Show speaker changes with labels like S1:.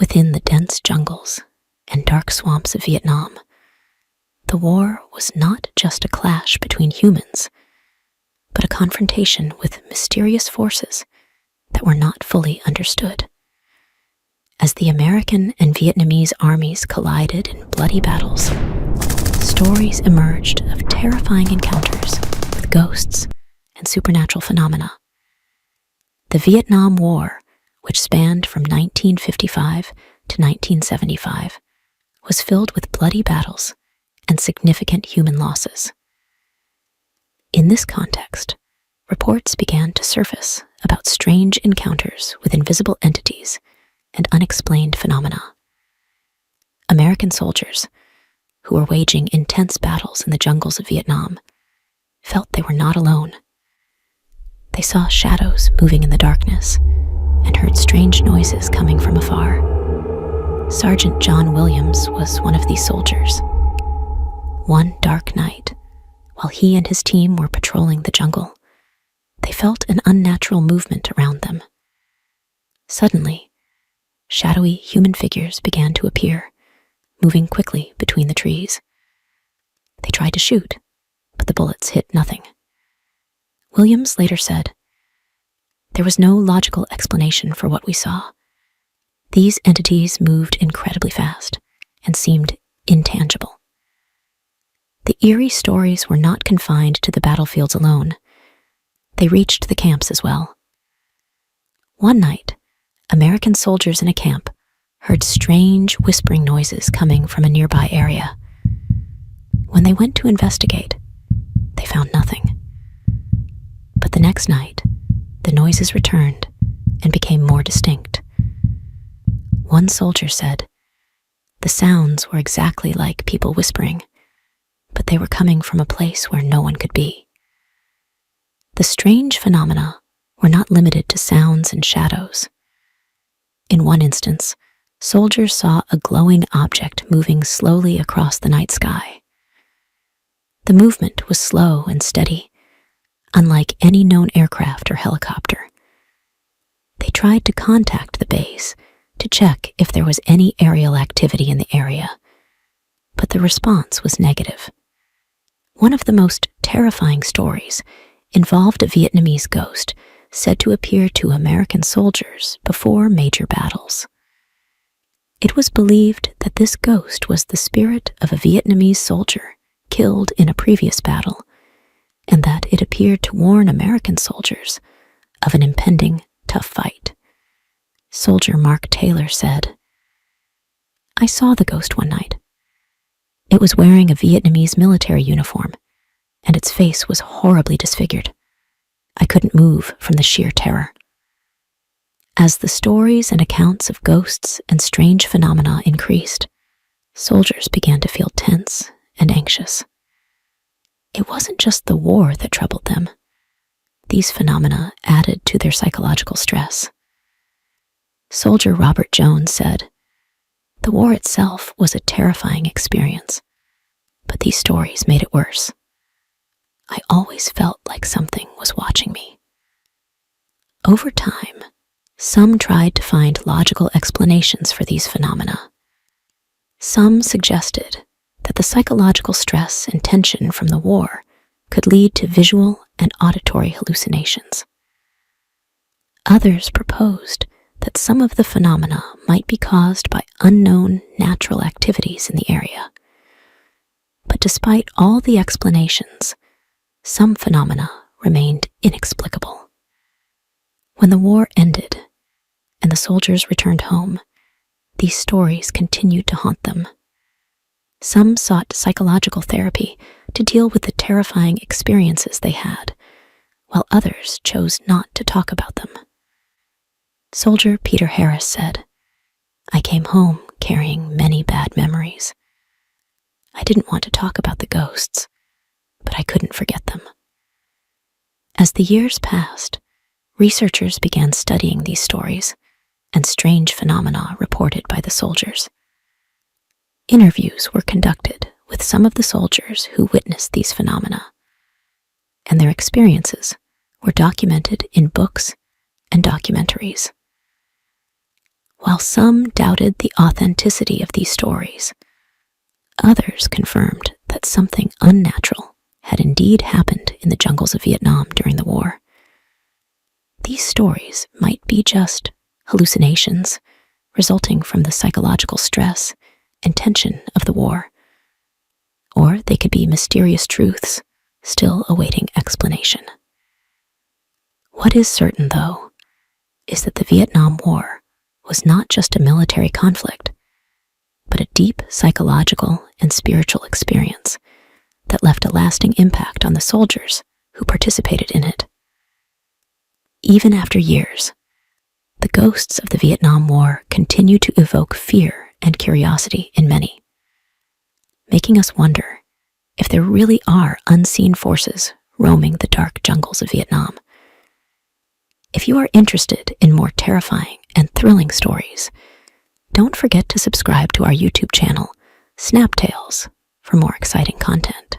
S1: Within the dense jungles and dark swamps of Vietnam, the war was not just a clash between humans, but a confrontation with mysterious forces that were not fully understood. As the American and Vietnamese armies collided in bloody battles, stories emerged of terrifying encounters with ghosts and supernatural phenomena. The Vietnam War, which spanned from 1955 to 1975, was filled with bloody battles and significant human losses. In this context, reports began to surface about strange encounters with invisible entities and unexplained phenomena. American soldiers, who were waging intense battles in the jungles of Vietnam, felt they were not alone. They saw shadows moving in the darkness and heard strange noises coming from afar. Sergeant John Williams was one of these soldiers. One dark night, while he and his team were patrolling the jungle, they felt an unnatural movement around them. Suddenly, shadowy human figures began to appear, moving quickly between the trees. They tried to shoot, but the bullets hit nothing. Williams later said, "There was no logical explanation for what we saw. These entities moved incredibly fast and seemed intangible." The eerie stories were not confined to the battlefields alone. They reached the camps as well. One night, American soldiers in a camp heard strange whispering noises coming from a nearby area. When they went to investigate, they found nothing. But the next night, the noises returned and became more distinct. One soldier said, "The sounds were exactly like people whispering, but they were coming from a place where no one could be." The strange phenomena were not limited to sounds and shadows. In one instance, soldiers saw a glowing object moving slowly across the night sky. The movement was slow and steady, unlike any known aircraft or helicopter. They tried to contact the base to check if there was any aerial activity in the area, but the response was negative. One of the most terrifying stories involved a Vietnamese ghost said to appear to American soldiers before major battles. It was believed that this ghost was the spirit of a Vietnamese soldier killed in a previous battle, and that it appeared to warn American soldiers of an impending tough fight. Soldier Mark Taylor said, "I saw the ghost one night. It was wearing a Vietnamese military uniform, and its face was horribly disfigured. I couldn't move from the sheer terror." As the stories and accounts of ghosts and strange phenomena increased, soldiers began to feel tense and anxious. It wasn't just the war that troubled them. These phenomena added to their psychological stress. Soldier Robert Jones said, "The war itself was a terrifying experience, but these stories made it worse. I always felt like something was watching me." Over time, some tried to find logical explanations for these phenomena. Some suggested that the psychological stress and tension from the war could lead to visual and auditory hallucinations. Others proposed that some of the phenomena might be caused by unknown natural activities in the area. But despite all the explanations, some phenomena remained inexplicable. When the war ended and the soldiers returned home, these stories continued to haunt them. Some sought psychological therapy to deal with the terrifying experiences they had, while others chose not to talk about them. Soldier Peter Harris said, "I came home carrying many bad memories. I didn't want to talk about the ghosts, but I couldn't forget them." As the years passed, researchers began studying these stories and strange phenomena reported by the soldiers. Interviews were conducted with some of the soldiers who witnessed these phenomena, and their experiences were documented in books and documentaries. While some doubted the authenticity of these stories, others confirmed that something unnatural had indeed happened in the jungles of Vietnam during the war. These stories might be just hallucinations resulting from the psychological stress and tension of the war, or they could be mysterious truths still awaiting explanation. What is certain, though, is that the Vietnam War was not just a military conflict, but a deep psychological and spiritual experience that left a lasting impact on the soldiers who participated in it. Even after years, the ghosts of the Vietnam War continue to evoke fear and curiosity in many, making us wonder if there really are unseen forces roaming the dark jungles of Vietnam. If you are interested in more terrifying and thrilling stories, don't forget to subscribe to our YouTube channel, Snap Tales, for more exciting content.